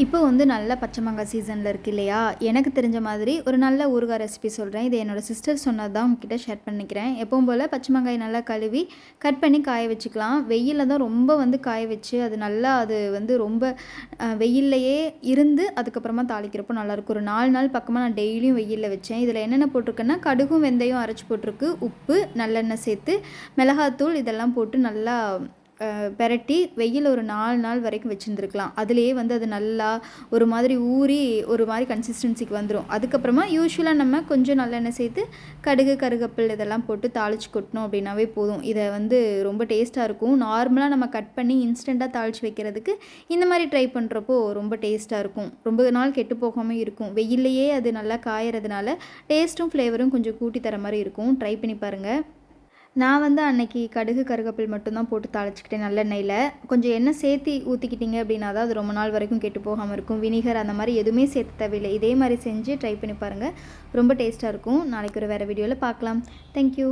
இப்போ வந்து நல்ல பச்சை மாங்காய் சீசனில் இருக்குது இல்லையா? எனக்கு தெரிஞ்ச மாதிரி ஒரு நல்ல ஊறுகாய் ரெசிபி சொல்கிறேன். இது என்னோடய சிஸ்டர் சொன்னது தான் உங்ககிட்ட ஷேர் பண்ணிக்கிறேன். எப்பவும் போல் பச்சை மாங்காய் நல்லா கழுவி கட் பண்ணி காய வச்சுக்கலாம். வெயிலில் தான் ரொம்ப வந்து காய வச்சு அது வந்து ரொம்ப வெயில்லையே இருந்து அதுக்கப்புறமா தாளிக்கிறப்போ நல்லாயிருக்கும். ஒரு 4 நாள் பக்கமாக நான் டெய்லியும் வெயிலில் வச்சேன். இதில் என்னென்ன போட்டிருக்கேன்னா, கடுகும் வெந்தயம் அரைச்சி போட்டிருக்கு, உப்பு, நல்லெண்ணெய் சேர்த்து மிளகாத்தூள் இதெல்லாம் போட்டு நல்லா பெரட்டி வெயில் ஒரு 4 நாள் வரைக்கும் வச்சுருந்துருக்கலாம். அதுலேயே வந்து அது நல்லா ஒரு மாதிரி ஊறி ஒரு மாதிரி கன்சிஸ்டன்சிக்கு வந்துடும். அதுக்கப்புறமா யூஸ்வலாக நம்ம கொஞ்சம் நல்லெண்ணெய் சேர்த்து கடுகு, கருகப்பில் இதெல்லாம் போட்டு தாளித்து கொட்டினோம் அப்படின்னாவே போதும். இதை வந்து ரொம்ப டேஸ்ட்டாக இருக்கும். நார்மலாக நம்ம கட் பண்ணி இன்ஸ்டண்ட்டாக தாளித்து வைக்கிறதுக்கு இந்த மாதிரி ட்ரை பண்ணுறப்போ ரொம்ப டேஸ்ட்டாக இருக்கும். ரொம்ப நாள் கெட்டு போகாமல் இருக்கும். வெயில்லையே அது நல்லா காயறதுனால டேஸ்ட்டும் ஃப்ளேவரும் கொஞ்சம் கூட்டி தர மாதிரி இருக்கும். ட்ரை பண்ணி பாருங்கள். நான் வந்து அன்னைக்கு கடுகு, கருவேப்பில் மட்டும்தான் போட்டு தாளிச்சுக்கிட்டேன் நல்லெண்ணெயில். கொஞ்சம் எண்ணெய் சேர்த்து ஊற்றிக்கிட்டிங்க அப்படின்னா தான் அது ரொம்ப நாள் வரைக்கும் கெட்டு போகாமல் இருக்கும். வினிகர் அந்த மாதிரி எதுவுமே சேர்த்து தேவையில்லை. இதே மாதிரி செஞ்சு ட்ரை பண்ணி பாருங்கள். ரொம்ப டேஸ்ட்டாக இருக்கும். நாளைக்கு ஒரு வேறு வீடியோவில் பார்க்கலாம். தேங்க்யூ.